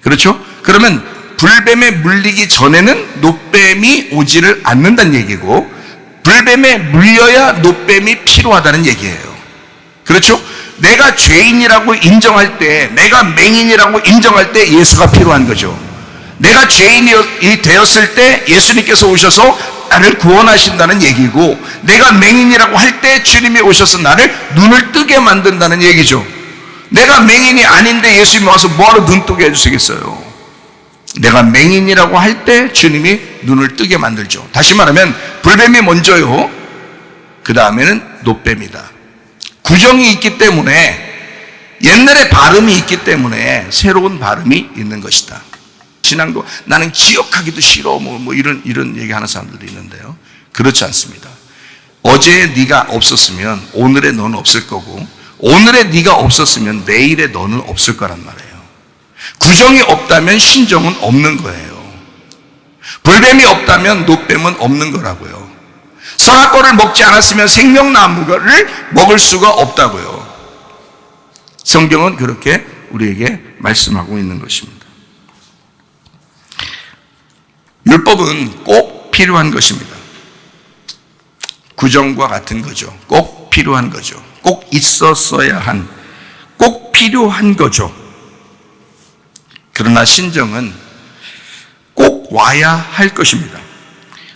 그렇죠? 그러면 불뱀에 물리기 전에는 노뱀이 오지를 않는다는 얘기고, 불뱀에 물려야 노뱀이 필요하다는 얘기예요. 그렇죠? 내가 죄인이라고 인정할 때, 내가 맹인이라고 인정할 때 예수가 필요한 거죠. 내가 죄인이 되었을 때 예수님께서 오셔서 나를 구원하신다는 얘기고, 내가 맹인이라고 할 때 주님이 오셔서 나를 눈을 뜨게 만든다는 얘기죠. 내가 맹인이 아닌데 예수님이 와서 뭐하러 눈 뜨게 해주시겠어요? 내가 맹인이라고 할 때 주님이 눈을 뜨게 만들죠. 다시 말하면 불뱀이 먼저요, 그 다음에는 노뱀이다. 구정이 있기 때문에, 옛날에 발음이 있기 때문에 새로운 발음이 있는 것이다. 신앙도 나는 기억하기도 싫어 뭐 이런 얘기하는 사람들도 있는데요, 그렇지 않습니다. 어제의 네가 없었으면 오늘의 너는 없을 거고, 오늘의 네가 없었으면 내일의 너는 없을 거란 말이에요. 구정이 없다면 신정은 없는 거예요. 불뱀이 없다면 노뱀은 없는 거라고요. 선악과를 먹지 않았으면 생명나무를 먹을 수가 없다고요. 성경은 그렇게 우리에게 말씀하고 있는 것입니다. 율법은 꼭 필요한 것입니다. 구정과 같은 거죠. 꼭 필요한 거죠. 꼭 있었어야 한, 꼭 필요한 거죠. 그러나 신정은 꼭 와야 할 것입니다.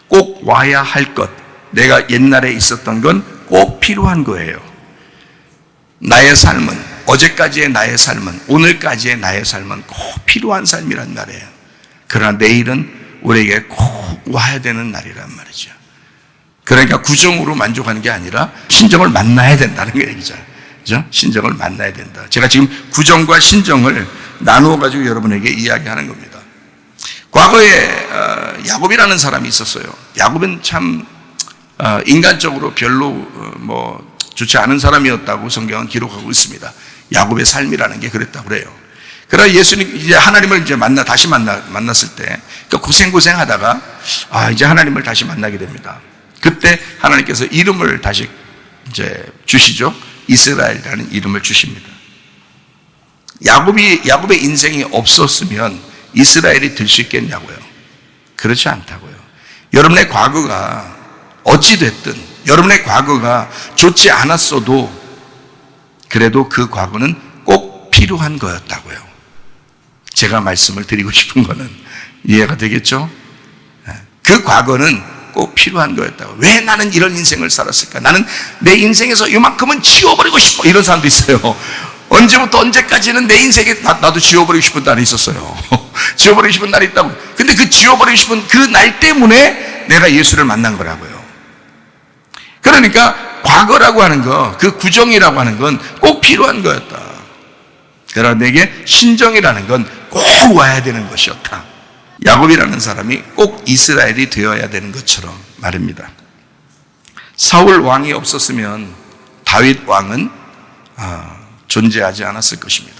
꼭 와야 할 것. 내가 옛날에 있었던 건 꼭 필요한 거예요. 나의 삶은, 어제까지의 나의 삶은, 오늘까지의 나의 삶은 꼭 필요한 삶이란 말이에요. 그러나 내일은 우리에게 꼭 와야 되는 날이란 말이죠. 그러니까 구정으로 만족하는 게 아니라 신정을 만나야 된다는 거 얘기죠. 그죠? 신정을 만나야 된다. 제가 지금 구정과 신정을 나누어 가지고 여러분에게 이야기하는 겁니다. 과거에 야곱이라는 사람이 있었어요. 야곱은 참 인간적으로 별로 뭐 좋지 않은 사람이었다고 성경은 기록하고 있습니다. 야곱의 삶이라는 게 그랬다고 그래요. 그러나 예수님, 이제 하나님을 이제 다시 만났을 때, 그러니까 고생하다가, 이제 하나님을 다시 만나게 됩니다. 그때 하나님께서 이름을 다시 이제 주시죠. 이스라엘이라는 이름을 주십니다. 야곱의 인생이 없었으면 이스라엘이 될 수 있겠냐고요? 그렇지 않다고요. 여러분의 과거가 어찌됐든, 여러분의 과거가 좋지 않았어도 그래도 그 과거는 꼭 필요한 거였다고요. 제가 말씀을 드리고 싶은 거는 이해가 되겠죠? 그 과거는 꼭 필요한 거였다고. 왜 나는 이런 인생을 살았을까? 나는 내 인생에서 이만큼은 지워버리고 싶어. 이런 사람도 있어요. 언제부터 언제까지는 내 인생에 나도 지워버리고 싶은 날이 있었어요. 지워버리고 싶은 날이 있다고. 근데 그 지워버리고 싶은 그 날 때문에 내가 예수를 만난 거라고요. 그러니까 과거라고 하는 거, 그 구정이라고 하는 건 꼭 필요한 거였다. 그러나 내게 신정이라는 건 꼭 와야 되는 것이었다. 야곱이라는 사람이 꼭 이스라엘이 되어야 되는 것처럼 말입니다. 사울 왕이 없었으면 다윗 왕은 존재하지 않았을 것입니다.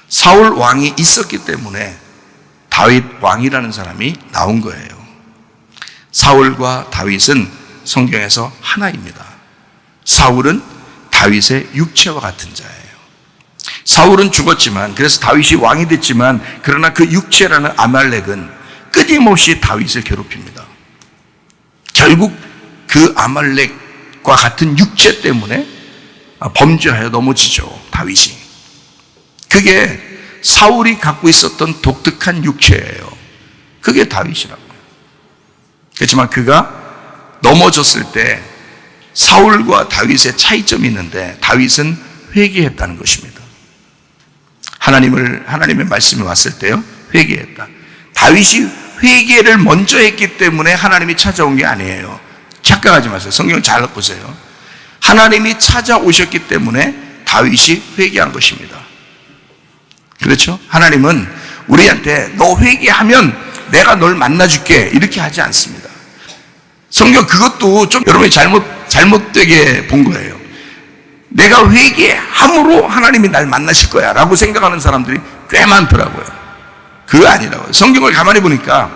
사울 왕이 있었기 때문에 다윗 왕이라는 사람이 나온 거예요. 사울과 다윗은 성경에서 하나입니다. 사울은 다윗의 육체와 같은 자예요. 사울은 죽었지만, 그래서 다윗이 왕이 됐지만, 그러나 그 육체라는 아말렉은 끊임없이 다윗을 괴롭힙니다. 결국 그 아말렉과 같은 육체 때문에 범죄하여 넘어지죠, 다윗이. 그게 사울이 갖고 있었던 독특한 육체예요. 그게 다윗이라고요. 그렇지만 그가 넘어졌을 때 사울과 다윗의 차이점이 있는데, 다윗은 회개했다는 것입니다. 하나님의 말씀이 왔을 때요, 회개했다. 다윗이 회개를 먼저 했기 때문에 하나님이 찾아온 게 아니에요. 착각하지 마세요. 성경 잘 보세요. 하나님이 찾아오셨기 때문에 다윗이 회개한 것입니다. 그렇죠? 하나님은 우리한테 너 회개하면 내가 널 만나줄게 이렇게 하지 않습니다. 성경 그것도 좀 여러분이 잘못되게 본 거예요. 내가 회개함으로 하나님이 날 만나실 거야 라고 생각하는 사람들이 꽤 많더라고요. 그거 아니라고요. 성경을 가만히 보니까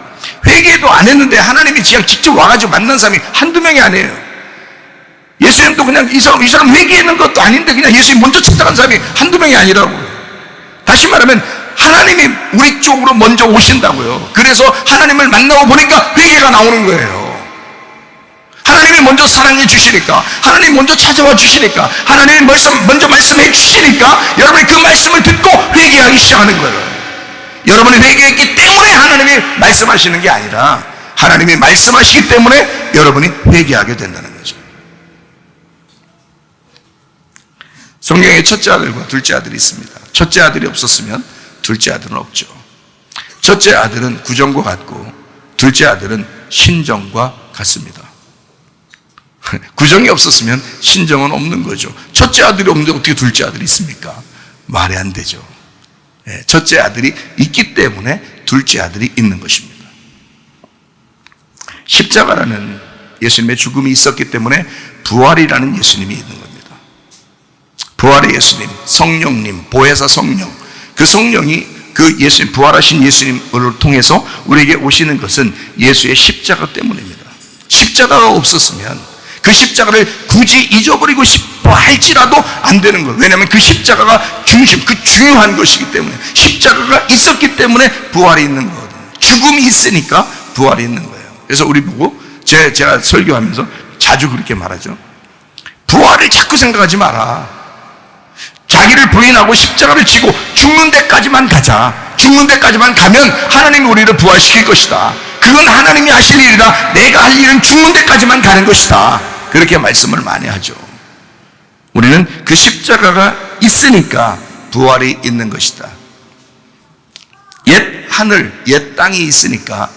회개도 안 했는데 하나님이 그냥 직접 와가지고 만난 사람이 한두 명이 아니에요. 예수님도 그냥 이 사람 회개하는 것도 아닌데 그냥 예수님 먼저 찾아간 사람이 한두 명이 아니라고요. 다시 말하면 하나님이 우리 쪽으로 먼저 오신다고요. 그래서 하나님을 만나고 보니까 회개가 나오는 거예요. 하나님이 먼저 사랑해 주시니까, 하나님이 먼저 찾아와 주시니까, 하나님이 먼저 말씀해 주시니까 여러분이 그 말씀을 듣고 회개하기 시작하는 거예요. 여러분이 회개했기 때문에 하나님이 말씀하시는 게 아니라 하나님이 말씀하시기 때문에 여러분이 회개하게 된다는 거죠. 성경에 첫째 아들과 둘째 아들이 있습니다. 첫째 아들이 없었으면 둘째 아들은 없죠. 첫째 아들은 구정과 같고 둘째 아들은 신정과 같습니다. 구정이 없었으면 신정은 없는 거죠. 첫째 아들이 없는데 어떻게 둘째 아들이 있습니까? 말이 안 되죠. 첫째 아들이 있기 때문에 둘째 아들이 있는 것입니다. 십자가라는 예수님의 죽음이 있었기 때문에 부활이라는 예수님이 있는 겁니다. 부활의 예수님, 성령님, 보혜사 성령, 그 성령이 그 예수님, 부활하신 예수님을 통해서 우리에게 오시는 것은 예수의 십자가 때문입니다. 십자가가 없었으면 그 십자가를 굳이 잊어버리고 싶어 할지라도 안 되는 거예요. 왜냐하면 그 십자가가 중심, 그 중요한 것이기 때문에, 십자가가 있었기 때문에 부활이 있는 거거든요. 죽음이 있으니까 부활이 있는 거예요. 그래서 우리 보고 제가 설교하면서 자주 그렇게 말하죠. 부활을 자꾸 생각하지 마라. 자기를 부인하고 십자가를 지고 죽는 데까지만 가자. 죽는 데까지만 가면 하나님이 우리를 부활시킬 것이다. 그건 하나님이 하실 일이라 내가 할 일은 죽는 데까지만 가는 것이다. 그렇게 말씀을 많이 하죠. 우리는 그 십자가가 있으니까 부활이 있는 것이다. 옛 하늘, 옛 땅이 있으니까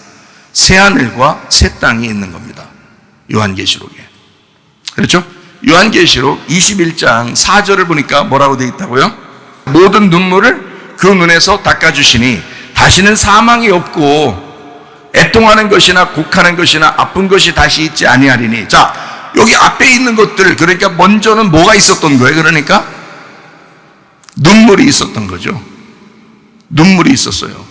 새 하늘과 새 땅이 있는 겁니다. 요한계시록에. 그렇죠? 요한계시록 21장 4절을 보니까 뭐라고 되어 있다고요? 모든 눈물을 그 눈에서 닦아주시니 다시는 사망이 없고 애통하는 것이나 곡하는 것이나 아픈 것이 다시 있지 아니하리니. 자, 여기 앞에 있는 것들, 그러니까 먼저는 뭐가 있었던 거예요? 그러니까 눈물이 있었던 거죠. 눈물이 있었어요.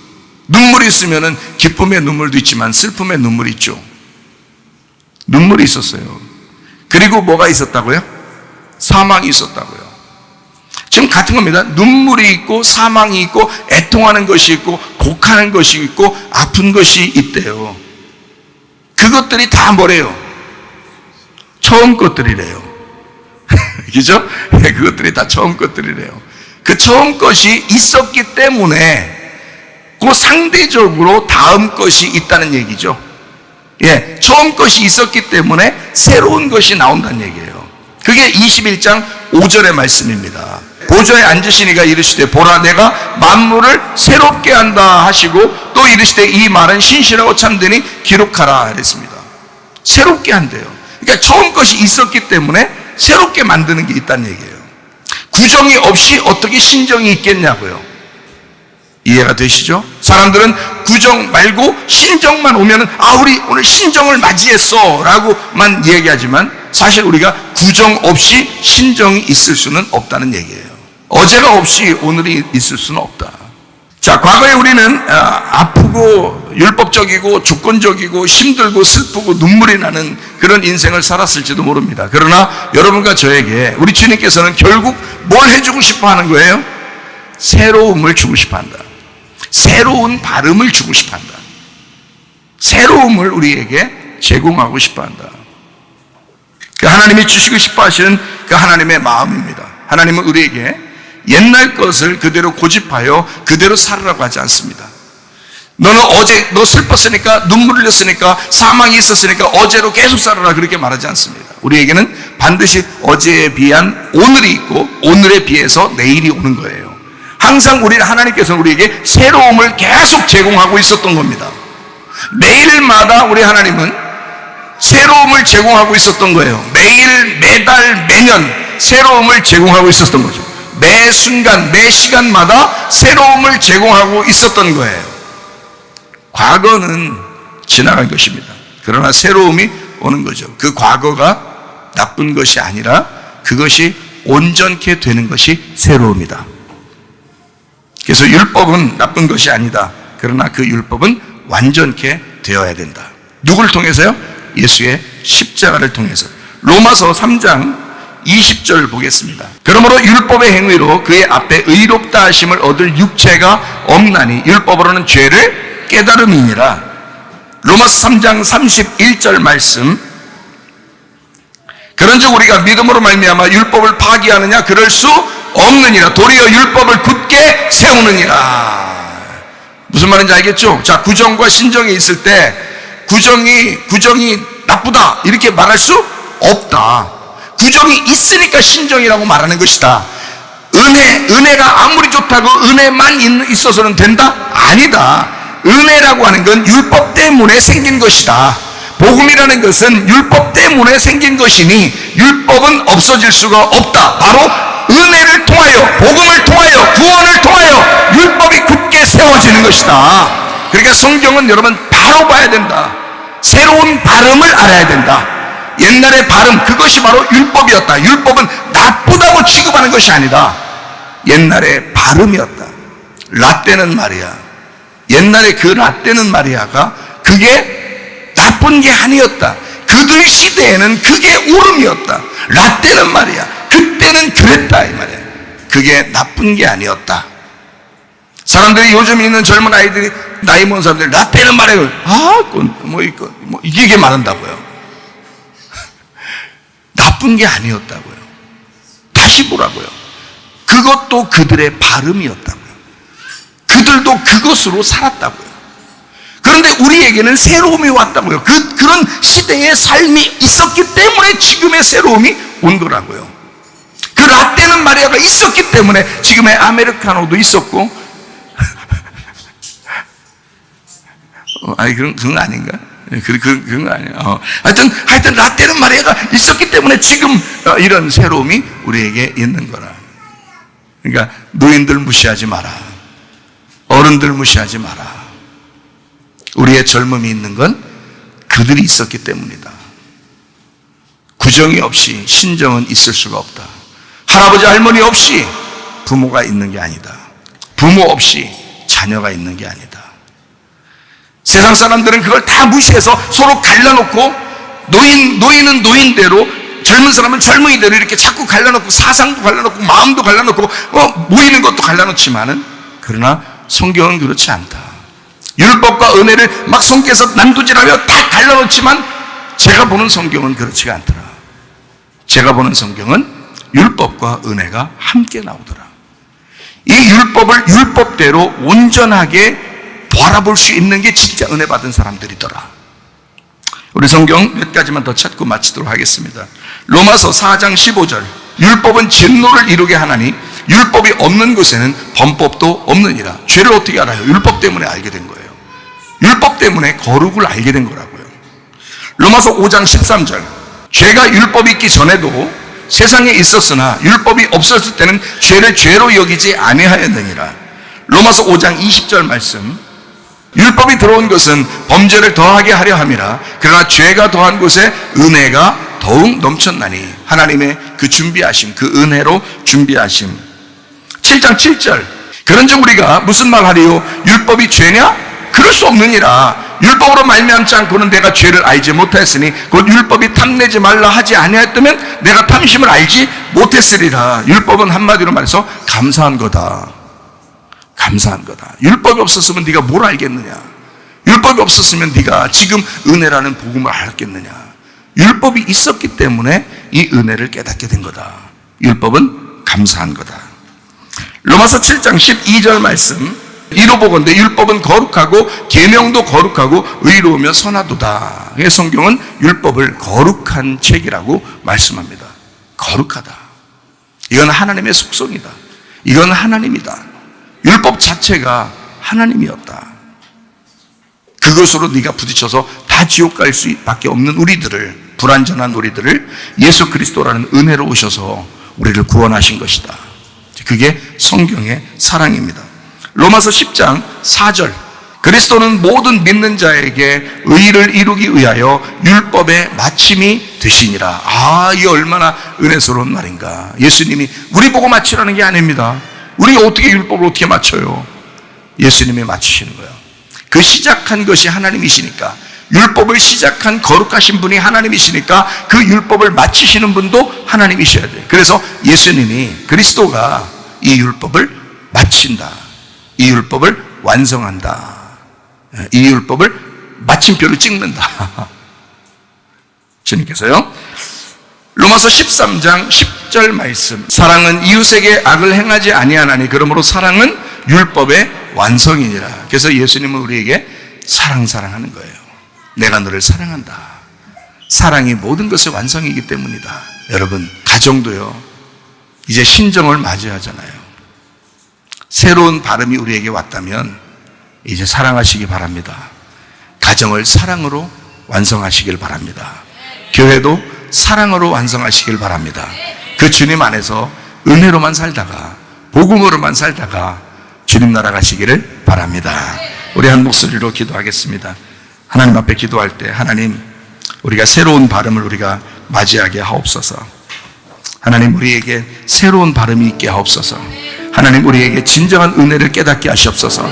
눈물이 있으면은 기쁨의 눈물도 있지만 슬픔의 눈물이 있죠. 눈물이 있었어요. 그리고 뭐가 있었다고요? 사망이 있었다고요. 지금 같은 겁니다. 눈물이 있고 사망이 있고 애통하는 것이 있고 곡하는 것이 있고 아픈 것이 있대요. 그것들이 다 뭐래요? 처음 것들이래요. 그죠? 그것들이 다 처음 것들이래요. 그 처음 것이 있었기 때문에 그 상대적으로 다음 것이 있다는 얘기죠. 예, 처음 것이 있었기 때문에 새로운 것이 나온다는 얘기예요. 그게 21장 5절의 말씀입니다. 보좌에 앉으시니가 이르시되 보라 내가 만물을 새롭게 한다 하시고 또 이르시되 이 말은 신실하고 참되니 기록하라 그랬습니다. 새롭게 한대요. 그러니까 처음 것이 있었기 때문에 새롭게 만드는 게 있다는 얘기예요. 구정이 없이 어떻게 신정이 있겠냐고요. 이해가 되시죠? 사람들은 구정 말고 신정만 오면은 우리 오늘 신정을 맞이했어 라고만 얘기하지만 사실 우리가 구정 없이 신정이 있을 수는 없다는 얘기예요. 어제가 없이 오늘이 있을 수는 없다. 자, 과거에 우리는 아프고 율법적이고 조건적이고 힘들고 슬프고 눈물이 나는 그런 인생을 살았을지도 모릅니다. 그러나 여러분과 저에게 우리 주님께서는 결국 뭘 해주고 싶어 하는 거예요? 새로움을 주고 싶어 한다. 새로운 발음을 주고 싶어 한다. 새로움을 우리에게 제공하고 싶어 한다. 그 하나님이 주시고 싶어 하시는 그 하나님의 마음입니다. 하나님은 우리에게 옛날 것을 그대로 고집하여 그대로 살으라고 하지 않습니다. 너는 어제 너 슬펐으니까 눈물 흘렸으니까 사망이 있었으니까 어제로 계속 살아라 그렇게 말하지 않습니다. 우리에게는 반드시 어제에 비한 오늘이 있고 오늘에 비해서 내일이 오는 거예요. 항상 하나님께서는 우리에게 새로움을 계속 제공하고 있었던 겁니다. 매일마다 우리 하나님은 새로움을 제공하고 있었던 거예요. 매일, 매달, 매년 새로움을 제공하고 있었던 거죠. 매 순간, 매 시간마다 새로움을 제공하고 있었던 거예요. 과거는 지나간 것입니다. 그러나 새로움이 오는 거죠. 그 과거가 나쁜 것이 아니라 그것이 온전케 되는 것이 새로움이다. 그래서 율법은 나쁜 것이 아니다. 그러나 그 율법은 완전케 되어야 된다. 누구를 통해서요? 예수의 십자가를 통해서. 로마서 3장 20절 보겠습니다. 그러므로 율법의 행위로 그의 앞에 의롭다 하심을 얻을 육체가 없나니 율법으로는 죄를 깨달음이니라. 로마서 3장 31절 말씀. 그런즉 우리가 믿음으로 말미암아 율법을 파기하느냐? 그럴 수 없느니라. 도리어 율법을 굳게 세우느니라. 무슨 말인지 알겠죠? 자, 구정과 신정이 있을 때 구정이 나쁘다 이렇게 말할 수 없다. 구정이 있으니까 신정이라고 말하는 것이다. 은혜가 아무리 좋다고 은혜만 있어서는 된다? 아니다. 은혜라고 하는 건 율법 때문에 생긴 것이다. 복음이라는 것은 율법 때문에 생긴 것이니 율법은 없어질 수가 없다. 바로 은혜를 통하여, 복음을 통하여, 구원을 통하여 율법이 굳게 세워지는 것이다. 그러니까 성경은 여러분 바로 봐야 된다. 새로운 발음을 알아야 된다. 옛날의 발음, 그것이 바로 율법이었다. 율법은 나쁘다고 취급하는 것이 아니다. 옛날의 발음이었다. 라떼는 말이야. 옛날에 그 라떼는 말이야가 그게 나쁜 게 아니었다. 그들 시대에는 그게 옳음이었다. 라떼는 말이야. 그때는 그랬다 이 말이야. 그게 나쁜 게 아니었다. 사람들이 요즘 있는 젊은 아이들이 나이 먹은 사람들이 라떼는 말이야. 이게 말한다고요. 나쁜 게 아니었다고요. 다시 보라고요. 그것도 그들의 발음이었다고요. 그들도 그것으로 살았다고요. 그런데 우리에게는 새로움이 왔다고요. 그런 시대의 삶이 있었기 때문에 지금의 새로움이 온 거라고요. 그 라떼는 마리아가 있었기 때문에 지금의 아메리카노도 있었고, 아니, 그런 거 아닌가? 그런 거 아니에요. 하여튼 라떼는 마리아가 있었기 때문에 지금 이런 새로움이 우리에게 있는 거라. 그러니까 노인들 무시하지 마라. 어른들 무시하지 마라. 우리의 젊음이 있는 건 그들이 있었기 때문이다. 구정이 없이 신정은 있을 수가 없다. 할아버지 할머니 없이 부모가 있는 게 아니다. 부모 없이 자녀가 있는 게 아니다. 세상 사람들은 그걸 다 무시해서 서로 갈라놓고 노인은 노인대로, 젊은 사람은 젊은이대로 이렇게 자꾸 갈라놓고, 사상도 갈라놓고 마음도 갈라놓고 모이는 것도 갈라놓지만은, 그러나 성경은 그렇지 않다. 율법과 은혜를 막 손께서 난도질하며 다 갈라놓지만 제가 보는 성경은 그렇지가 않더라. 제가 보는 성경은 율법과 은혜가 함께 나오더라. 이 율법을 율법대로 온전하게 바라볼 수 있는 게 진짜 은혜 받은 사람들이더라. 우리 성경 몇 가지만 더 찾고 마치도록 하겠습니다. 로마서 4장 15절. 율법은 진노를 이루게 하나니 율법이 없는 곳에는 범법도 없느니라. 죄를 어떻게 알아요? 율법 때문에 알게 된 거예요. 율법 때문에 거룩을 알게 된 거라고요. 로마서 5장 13절. 죄가 율법이 있기 전에도 세상에 있었으나 율법이 없었을 때는 죄를 죄로 여기지 아니하였느니라. 로마서 5장 20절 말씀. 율법이 들어온 것은 범죄를 더하게 하려 함이라. 그러나 죄가 더한 곳에 은혜가 더욱 넘쳤나니. 하나님의 그 준비하심, 그 은혜로 준비하심. 7장 7절. 그런즉 우리가 무슨 말 하리요? 율법이 죄냐? 그럴 수 없느니라. 율법으로 말미암지 않고는 내가 죄를 알지 못하였으니 곧 율법이 탐내지 말라 하지 아니하였다면 내가 탐심을 알지 못했으리라. 율법은 한마디로 말해서 감사한 거다. 감사한 거다. 율법이 없었으면 네가 뭘 알겠느냐? 율법이 없었으면 네가 지금 은혜라는 복음을 알았겠느냐? 율법이 있었기 때문에 이 은혜를 깨닫게 된 거다. 율법은 감사한 거다. 로마서 7장 12절 말씀. 이로 보건대 율법은 거룩하고 계명도 거룩하고 의로우며 선하도다. 성경은 율법을 거룩한 책이라고 말씀합니다. 거룩하다. 이건 하나님의 속성이다. 이건 하나님이다. 율법 자체가 하나님이었다. 그것으로 네가 부딪혀서 다 지옥 갈 수밖에 없는 우리들을, 불완전한 우리들을 예수 그리스도라는 은혜로 오셔서 우리를 구원하신 것이다. 그게 성경의 사랑입니다. 로마서 10장 4절. 그리스도는 모든 믿는 자에게 의를 이루기 위하여 율법의 마침이 되시니라. 아, 이게 얼마나 은혜스러운 말인가. 예수님이 우리 보고 맞추라는 게 아닙니다. 우리가 어떻게 율법을 어떻게 맞춰요? 예수님이 맞추시는 거예요. 그 시작한 것이 하나님이시니까, 율법을 시작한 거룩하신 분이 하나님이시니까 그 율법을 마치시는 분도 하나님이셔야 돼요. 그래서 예수님이, 그리스도가 이 율법을 마친다, 이 율법을 완성한다, 이 율법을 마침표를 찍는다. 주님께서요, 로마서 13장 10절 말씀, 사랑은 이웃에게 악을 행하지 아니하나니 그러므로 사랑은 율법의 완성이니라. 그래서 예수님은 우리에게 사랑하는 거예요. 내가 너를 사랑한다. 사랑이 모든 것의 완성이기 때문이다. 여러분, 가정도요, 이제 신정을 맞이하잖아요. 새로운 발음이 우리에게 왔다면 이제 사랑하시기 바랍니다. 가정을 사랑으로 완성하시길 바랍니다. 교회도 사랑으로 완성하시길 바랍니다. 그 주님 안에서 은혜로만 살다가, 복음으로만 살다가 주님 나라 가시기를 바랍니다. 우리 한 목소리로 기도하겠습니다. 하나님 앞에 기도할 때, 하나님, 우리가 새로운 발음을 우리가 맞이하게 하옵소서. 하나님, 우리에게 새로운 발음이 있게 하옵소서. 하나님, 우리에게 진정한 은혜를 깨닫게 하시옵소서.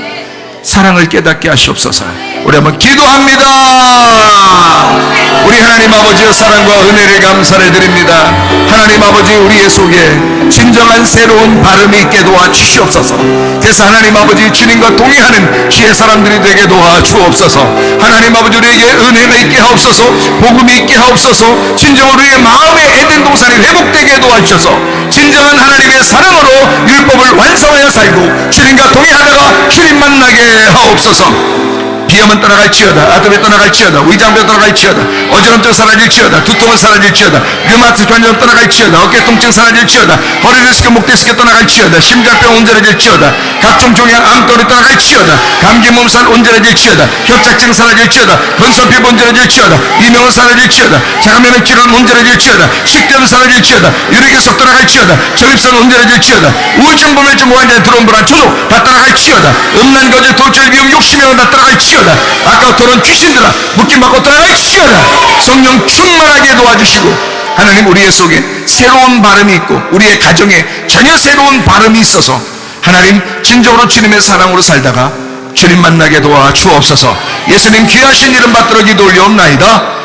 사랑을 깨닫게 하시옵소서. 우리 한번 기도합니다. 우리 하나님 아버지의 사랑과 은혜를 감사를 드립니다. 하나님 아버지, 우리의 속에 진정한 새로운 발음이 있게 도와주시옵소서. 그래서 하나님 아버지, 주님과 동의하는 주의 사람들이 되게 도와주옵소서. 하나님 아버지, 우리에게 은혜가 있게 하옵소서. 복음이 있게 하옵소서. 진정으로 우리의 마음의 에덴 동산이 회복되게 도와주셔서 진정한 하나님의 사랑으로 율법을 완성하여 살고 주님과 동의하다가 주님 만나게 하옵소서. 비염은 떠나갈지어다, 아토피 떠나갈지어다, 위장병 떠나갈지어다, 어지럼증 사라질지어다, 두통은 사라질지어다, 류마티스 관절 떠나갈지어다, 어깨 통증 사라질지어다, 허리 디스크, 목 디스크 떠나갈지어다, 심장병 온전해질지어다, 각종 종양 암돌이 떠나갈지어다, 감기 몸살 온전해질지어다, 협착증 사라질지어다, 건선 피부 온전해질지어다, 이명은 사라질지어다, 장면의 기름 온전해질지어다, 식대는 사라질지어다, 유리기석 떠나갈지어다, 전립선 온전해질지어다, 우울증, 불면증, 무한장, 들어온 불안, 초조 다 떠나갈지어다, 음란, 거짓, 돌출, 미움, 욕심이 다 떠나갈지어다, 아까 들어온 귀신들아 묶임받고 떠나갈지어다. 성령 충만하게 도와주시고, 하나님, 우리의 속에 새로운 발음이 있고 우리의 가정에 전혀 새로운 발음이 있어서 하나님, 진정으로 주님의 사랑으로 살다가 주님 만나게 도와주옵소서. 예수님 귀하신 이름 받들어 기도 올려옵나이다.